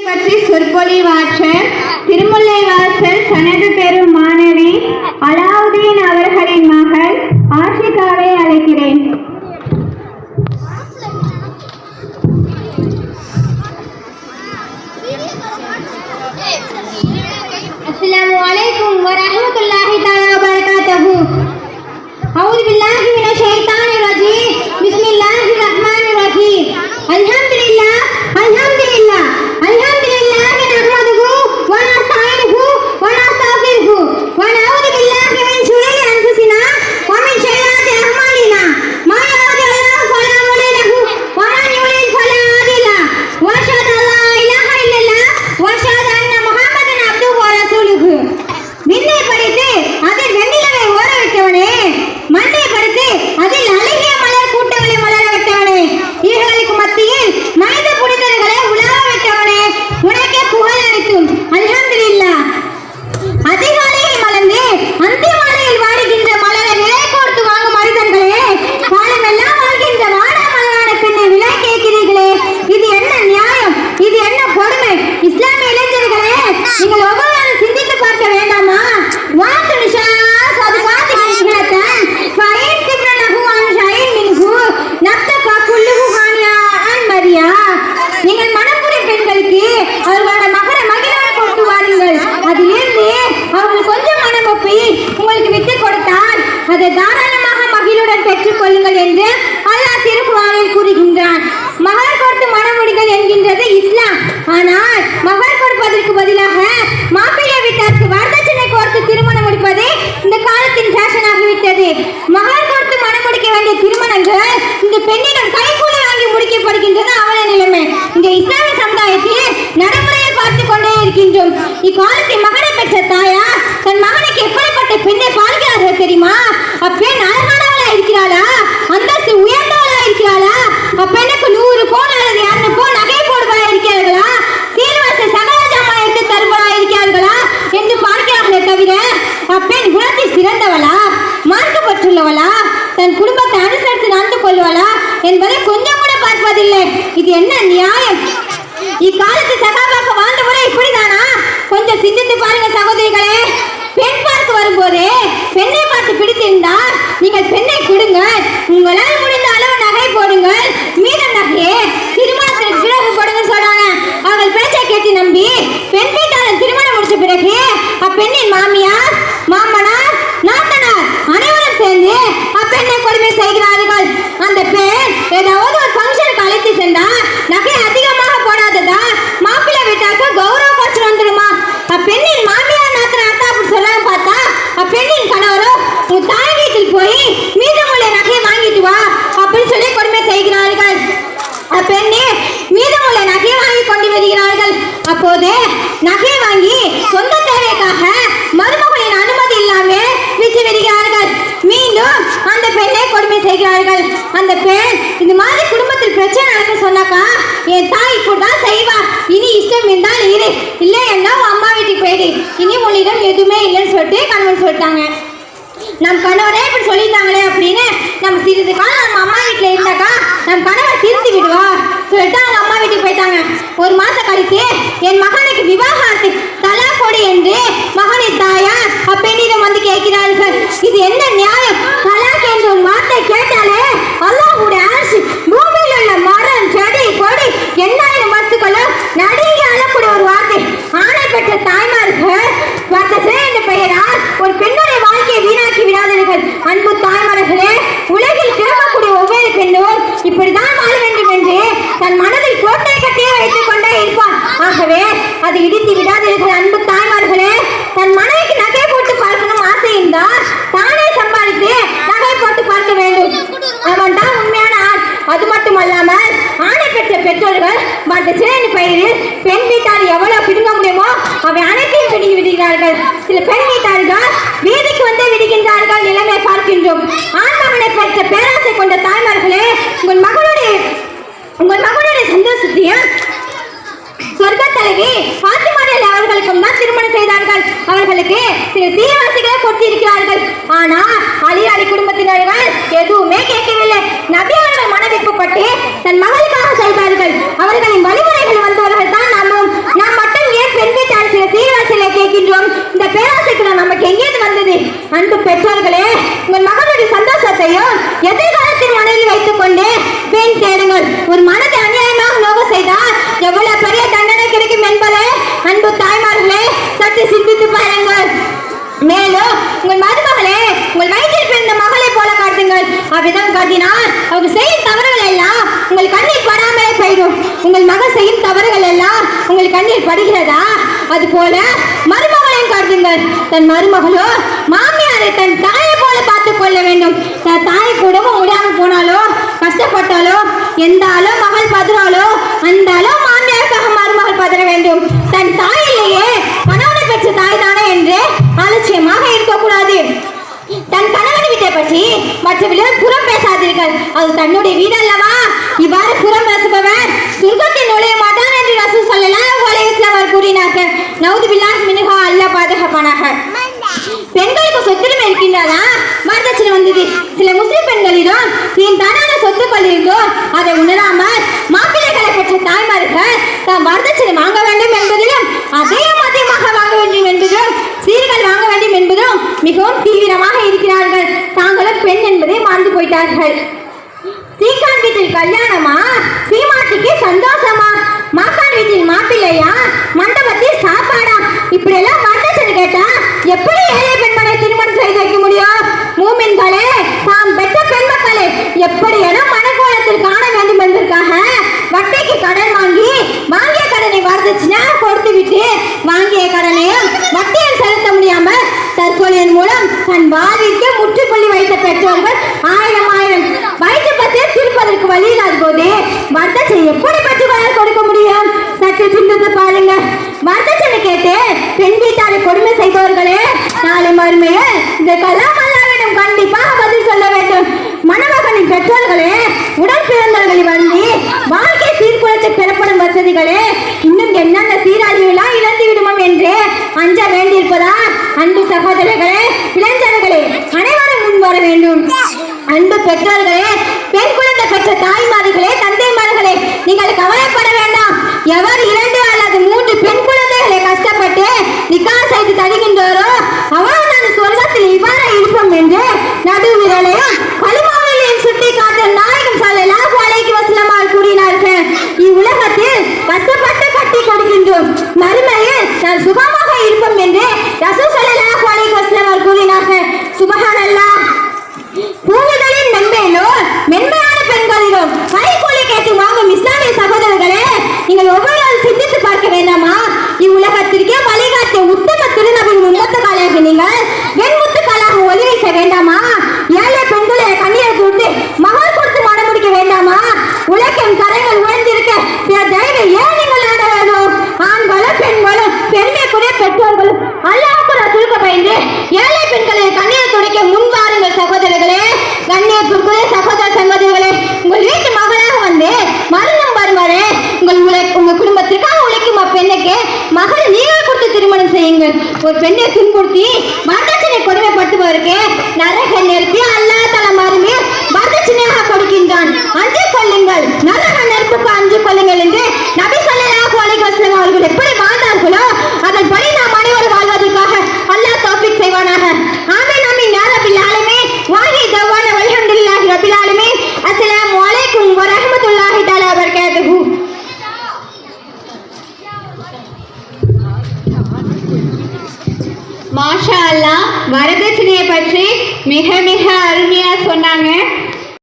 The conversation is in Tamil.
பற்றி சொற்பொழிவாற்ற திருமுல்லைவாசல் சனது பெறும் மாணவி அலாவுதீன் அவர்களின் மகள் ஆஷிகாவை அழைக்கிறேன். அஸ்ஸலாமு அலைக்கும் வரஹ்மத்துல்லாஹி தஆலா வபரகாத்துஹு. அஊது பில்லாஹி மினஷ் ஷைத்தானிர் ரஜீம். பிஸ்மில்லாஹிர் ரஹ்மானிர் ரஹீம். அல்ஹம்துலில்லாஹ் அல்ஹம்துலில்லாஹ் அல்ஹம்துலில்லாஹி நஹ்மதுஹு வ நஸ்தஈனுஹு வ நஸ்தக்ஃபிருஹு வ நஊது பில்லாஹி மின் ஷுரூரி அன்ஃபுஸினா வ மின் ஷைத்தானிர் அஅமாலினா. மா யஹ்தில்லாஹு ஃபலா முதில்ல லஹு வ மன் யுضلل ஃபலா ஹாதிய லஹு. வ அஷ்ஹது அல்லா இலாஹா இல்லல்லாஹ் வ அஷ்ஹது அன்ன முஹம்மதன் அப்துஹு வ ரசூலுஹு. விண்ணை படைத்து அதில் வெண்ணிலவை ஓர வைத்தவனே, மண்ணை படைத்து அதில் அழகிய மலர் கூட்டங்களை மலர வைத்தவனே, இவர்களுக்கு மத்தியில் மனித புனிதர்களை உலாவ வைத்தவனே, உனக்கே புகழ் அளித்தும். அல்ஹம்துலில்லாஹ். அதிகாலையில் மலர்ந்து அந்திமாலையில் வாடுகின்ற மலரை விலை கொடுத்து வாங்கும் மனிதர்களே, காலமெல்லாம் வாழ்கின்ற வாடா மலரான பெண்ணை விலை கேட்கிறீர்களே, இது என்ன நியாயம்? இது என்ன கொடுமை? இஸ்லாமிய இளைஞர்களே, நீங்கள் ஒவ்வொரு சிந்தித்து பார்க்க வேண்டாமா? வாத்து நிஷா சதுகாதி கிரஹத்தன் ஃபைன் திப்ரனஹு அன் ஷைன் மின்ஹு நப்தகா குல்லுஹு ஹானியான் மரியா. நீங்கள் மணப்புரியும் பெண்களுக்கு அவர்களோட மகர மகிழ்வை கொடுத்து வாருங்கள். அதிலிருந்து அவர்கள் கொஞ்சம் மனமொப்பி உங்களுக்கு விட்டு கொடுத்தால் அதை தாராளமாக மகிழுடன் பெற்றுக் கொள்ளுங்கள் என்று அல்லாஹ் திருக்குர்ஆனில் கூறுகின்றான். மகர் கொடுத்து மணமுடிகள் என்கின்றது இஸ்லாம். ஆனால் மகர் கொடுப்பதற்கு பதிலாக மாப்பிள்ளை வீட்டாருக்கு வரதட்சணை கொடுத்து திருமணம் முடிப்பது இந்த காலத்தின் ஃபேஷன் ஆகிவிட்டது. மகர் கொடுத்து மணம் முடிக்க வேண்டிய திருமணங்கள் இந்த பெண்ணிடம் கைக்கூலி வாங்கி முடிக்கப்படுகின்றது அவல நிலைமை. இந்த இஸ்லாமிய சமுதாயத்தில் நடைமுறையை பார்த்து கொண்டே இருக்கின்றோம். இக்காலத்தில் மகனை பெற்ற தாயா தன் மகனுக்கு எப்படிப்பட்ட பெண்ணை பார்க்கிறார்கள் தெரியுமா? அப்பெண் அழகானவளா இருக்கிறாளா? அந்தஸ்து உயர்ந்தவளா இருக்கிறாளா? அப்பெண்ணுக்கு 100 பவுன் அல்லது 200 பவுன் நகை போடுவதா இருக்கிறார்களா? சீர்வரிசை சகல ஜாமான் எடுத்து தருவதா இருக்கிறார்களா என்று பார்க்கிறார்களே தவிர அப்பெண் குணத்தில் சிறந்தவளா, மார்க்கப்பட்டுள்ளவளா, தன் குடும்பத்தை அனுசரித்து நடந்து கொள்வளா என்பதை கொஞ்சம் கூட பார்ப்பதில்லை. இது என்ன நியாயம்? இக்காலத்து சகாபாக்கள் வாழ்ந்த முறை இப்படிதானா? கொஞ்சம் சிந்தித்து பாருங்க சகோதரிகளே. பெண் பார்க்க வரும்போதே பெண்ணை பார்த்து பிடித்திருந்தால் நீங்கள் பெண்ணை கொடுங்க, உங்களால் முடிந்த அளவு நகை போடுங்கள், மீதம் நகையே திருமணத்திற்கு பிறகு கொடுங்க சொல்றாங்க. அவர்கள் பேச்சை கேட்டு நம்பி பெண் வீட்டாளர் திருமணம் முடிச்ச பிறகு அப்பெண்ணின் மாமியார், மாமனார், நாத்தனார் அனைவரும் சேர்ந்து அப்பெண்ணை கொடுமை செய்கிறார்கள். அந்த பெண் ஏதாவது ஒரு ஃபங்க்ஷனுக்கு அழைத்து சென்றால் நகை அதிகமாக போடாததா மாப்பிள்ளை வீட்டாருக்கு கௌரவ குறைச்சு வந்துடுமா? அப்பெண்ணின் மாமியார் நாத்தனார் அப்படி சொல்லலாம் பார்த்தா அப்பெண்ணின் கணவரோ உன் தாய் வீட்டில் போய் மீதமுள்ள நகையை வாங்கிட்டு வா அப்படின்னு சொல்லி கொடுமை செய்கிறார்கள். அப்பெண்ணே மீதமுள்ள நகையை வாங்கி கொண்டு வருகிறார்கள். அப்போது நகையை வாங்கி சொந்த தேவைக்காக மருமகளின் அனுமதி இல்லாமல் விட்டு விடுகிறார்கள். மீண்டும் அந்த பெண்ணை கொடுமை செய்கிறார்கள். அந்த பெண் இந்த மாதிரி குடும்பத்தில் பிரச்சனை நடக்க சொன்னாக்கா என் தாய் இப்படிதான் செய்வா, இனி இஷ்டம் இருந்தால் இரு, இல்லை என்ன அம்மா வீட்டுக்கு போயிடு, இனி உன்னிடம் எதுவுமே இல்லைன்னு சொல்லிட்டு கணவன் சொல்லிட்டாங்க. நம் கணவரே இப்படி சொல்லிட்டாங்களே அப்படின்னு நம்ம சிறிது காலம் நம்ம அம்மா வீட்டில் இருந்தாக்கா நம் கணவர் திருத்தி விடுவா சொல்லிட்டு அவங்க அம்மா வீட்டுக்கு போயிட்டாங்க. ஒரு மாசம் கழித்து என் மகனுக்கு விவாகரத்து தலா கொடு என்று மகனின் தாயார் அப்பெண்ணிடம் வந்து கேட்கிறார்கள். இது என்ன நியாயம்? தலாக் என்ற ஒரு வார்த்தை கேட்டாலே அல்லாஹ்வுடைய அரசு பூமியில் உள்ள மரம், செடி, கொடி 8000 வஸ்துக்களும் நடுங்கி அழக்கூடிய ஒரு வார்த்தை. ஆணை பெற்ற தாய்மார்கள் வர்த்தசே என்ற பெயரால் ஒரு பெண்ணுடைய வாழ்க்கையை வீணாக்கி விடாதீர்கள். அன்பு தாய்மார்களே, உலகில் திரும்பக்கூடிய ஒவ்வொரு பெண்ணும் இப்படிதான் வாழ வேண்டும் என்று தன் மனதில் கோட்டை கட்டியே வைத்துக் கொண்டே இருப்பார். ஆகவே அதை இடித்து விடாதீர்கள். அன்பு தாய்மார்களே, தன் மனைவிக்கு நகை போட்டு பார்க்கணும் ஆசை இருந்தால் தானே சம்பாதித்து நகை போட்டு பார்க்க வேண்டும். அவன் தான் உண்மையான ஆண். அது மட்டுமல்லாமல் ஆணை பெற்ற பெற்றோர்கள் சிறந்த பெயரில் பெண் வீட்டார் எவ்வளவு பிடுங்க முடியுமோ அவை அனைத்தையும் பிடுங்கி விடுகிறார்கள். சில பெண் வீட்டார்கள் வீதிக்கு வந்து விடுகின்றார்கள். நிலைமை பார்க்கின்றோம். ஆண் மகனை பெற்ற பேராசை கொண்ட தாய்மார்களே, உங்கள் மகனுடைய சந்தோஷத்தையும் சொர்க்க தலைவி பாத்திமாரில் அவர்களுக்கும் தான் திருமணம் செய்தார்கள். அவர்களுக்கு சில சீர்வாசிகளை கொடுத்திருக்கிறார்கள். ஆனால் அலி குடும்பத்தினர்கள் எதுவுமே கேட்கவில்லை. நபி அவர்கள் மனதிற்குப்பட்டு தன் மகளுக்காக செய்தார்கள். அவர்களின் வழிமுறைகள் வந்தவர்கள் தான் நாமும் சற்று சிந்தித்து பாருங்கள். மேலும் உங்கள் மருமகளே உங்கள் வயிற்றில் பிறந்த மகளை போல காட்டுங்கள். அவ்விதம் காட்டினால் அவங்க செய்யும் தவறுகள் எல்லாம் உங்கள் கண்ணில் படாமலே போயிடும். உங்கள் மகள் செய்யும் தவறுகள் எல்லாம் உங்கள் கண்ணில் படுகிறதா? அது போல மருமகளையும் காட்டுங்கள். தன் மருமகளோ மாமியாரை தன் தாயை போல பார்த்துக் கொள்ள வேண்டும். தன் தாய் கூடவும் முடியாமல் போனாலோ கஷ்டப்பட்டாலோ எந்த அளவு மகள் பதறாலோ அந்த அளவு மாமியாருக்காக மருமகள் பதற வேண்டும். தன் தாயிலேயே கணவனை பெற்ற தாய் தானே என்று அலட்சியமாக இருக்கக்கூடாது. தன் கணவன் வீட்டை பற்றி மற்றவர்கள் புறம் பேசாதீர்கள். அது தன்னுடைய வீடு அல்லவா? இவ்வாறு புறம் பேசுபவர் சொர்க்கத்தில் நுழைய மாட்டான் என்று ரசூல் ஸல்லல்லாஹு அலைஹி வஸல்லம் கூறினார்கள். நவுது பில்லாஹ் மின்ஹா, அல்லாஹ் பாதுகாப்பானாக. பெண்களுக்கு சொத்துரிமை இருக்கின்றதா? வரதட்சணை வந்தது. சில முஸ்லிம் பெண்களிடம் தானான சொத்துக்கள் இருந்தோ அதை உணராமல் மாப்பிள்ளைகளை பெற்ற தாய்மார்கள் தாம் வரதட்சணை வாங்க வேண்டும் என்பதிலும் அதிகமாக வாங்க வேண்டும் என்பதும் சீர்கள் வாங்க வேண்டும் என்பதும் மிகவும் தீவிரமாக இருக்கிறார்கள். தாங்களும் பெண் என்பதை மறந்து போயிட்டார்கள். சீக்கான் வீட்டில் கல்யாணமா? சீமாட்டிக்கு சந்தோஷமா? மாக்கான் வீட்டில் மாப்பிள்ளையா? மண்டபத்தில் சாப்பாடா? இப்படி எல்லாம் வரதட்சணை கேட்டா எப்படி ஏழை பெண்மனை திருமணம் செய்து வைக்க முடியும்? மூமின்களே, தாம் பெற்ற பெண் மக்களே, எப்படியேனும் மனக்கோலத்தில் காண வேண்டும் என்பதற்காக வட்டிக்கு கடன் வாங்கி வாங்கிய கடனை வரதட்சணையாக கொடுத்து விட்டு வாங்கிய கடனையும் வட்டியில் செலுத்த முடியாமல் தற்கொலையின் மூலம் தன் வாழ்விற்கு முற்றுப்புள்ளி வைத்த பெற்றோர்கள் ஆயிரம் வயிற்று பத்தியில் திருப்பதற்கு வழி இல்லாத போது வரதட்சணை எப்படி பெற்றுக்கொள்ள கொடுக்க முடியும்? சற்று சிந்தித்து பாருங்க. வரதட்சணை கேட்டு பெண் வீட்டாரை கொடுமை செய்பவர்களே, நாளை மறுமையில் இதற்கெல்லாம் அல்லாஹ்விடம் கண்டிப்பாக பதில் சொல்ல வேண்டும். மணமகனின் பெற்றோர்களே, உடன் பிறந்தவர்களை வந்து வாழ்க்கை சீர்குலைத்து பெறப்படும் வசதிகளே, இன்னும் என்னென்ன சீராழிவுலாம் இழந்து விடுமோ என்று அஞ்ச வேண்டியிருப்பதா? அன்பு சகோதரர்களே, இளைஞர்களே, அனைவரும் முன் வர வேண்டும். அன்பு பெற்றோர்களே, பெண் குழந்தை பெற்ற தாய்மார்களே, தந்தைமார்களே, நீங்கள் கவலைப்பட வேண்டாம். எவர் 2 அல்லது 3 பெண் குழந்தைகளை கஷ்டப்பட்டு நிக்கா செய்து தருகின்றாரோ அவரும் நான் சொர்க்கத்தில் இவ்வாறு இருப்போம் என்று நடுவிரலையும் கலிமாவையும் சுட்டி காட்ட நாயகம் ஸல்லல்லாஹு அலைஹி வஸல்லம் கூறினார்கள். இவ்வுலகத்தில் கஷ்டப்பட்டு கட்டி கொடுக்கின்றோம், மறுமையில் நான் சுகமாக இருப்போம் என்று ரசூல் ஸல்லல்லாஹு அலைஹி வஸல்லம் கூறினார்கள். சுப்ஹானல்லாஹ். பூமிகளின் மென்மையான பெண்களிலும் கைகூலி கேட்டு வாங்கும் இஸ்லாமிய சகோதரர்களே, நீங்கள் ஒவ்வொரு சிந்தித்து பார்க்க வேண்டாமா? இவ்வுலகத்திற்கே வழிகாட்டிய உத்தம திருநபின் முத்துக்காலாக நீங்கள் வெண்முத்துக்காலாக ஒளி வைக்க வேண்டாமா? ஏழை பெண்களை கண்ணீர் கொடுத்து மகள் கொடுத்து மனம் முடிக்க வேண்டாமா? உலகம் கரைகள் உயர்ந்திருக்க பிற தெய்வம் ஏன் நீங்கள் நாட வேண்டும்? ஆண்களும் பெண்களும் பெருமைக்குரிய பெற்றோர்களும் அல்லாஹ்வுக்கு ரசூலுக்கு பயந்து ஏழை பெண்களை கண்ணீர் துடைக்க முன் வாருங்கள் சகோதரர்களே. கண்ணியத்திற்குரிய சகோதர சகோதரிகளே, உங்கள் வீட்டு மகளாக வந்து மரணம் வருவாரே, உங்கள் குடும்பத்திற்காக உழைக்கும் அப்பெண்ணுக்கு மகளை நீங்கள் கொடுத்து திருமணம் செய்யுங்கள். ஒரு பெண்ணை துன்புறுத்தி வரதட்சணை கொடுமைப்படுத்துவதற்கு நரக நெருப்பி அல்லாஹ் தஆலா மறுமையில் வரதட்சணையாக கொடுக்கின்றான். அஞ்சு கொள்ளுங்கள், நரக நெருப்புக்கு அஞ்சு கொள்ளுங்கள் என்று நபி ஸல்லல்லாஹு அலைஹி வஸல்லம் அவர்கள் எப்படி வாழ்ந்தார்களோ அதன்படி நாம் அனைவரும் வாழ்வதற்காக அல்லாஹ் தௌஃபீக் செய்வானாக. ஆமீன் ஆமீன் யா ரப்பில் ஆலமீன். வாஹி தவானா வல்ஹம்துலில்லாஹி ரப்பில் ஆலமீன். அஸ்ஸலாமு அலைக்கும் வரஹ்மத்துல்லாஹி தஆலா வபரகாத்துஹு. மாஷா அல்லாஹ், வரதட்சணையை பற்றி மிக அருமையா சொன்னாங்க.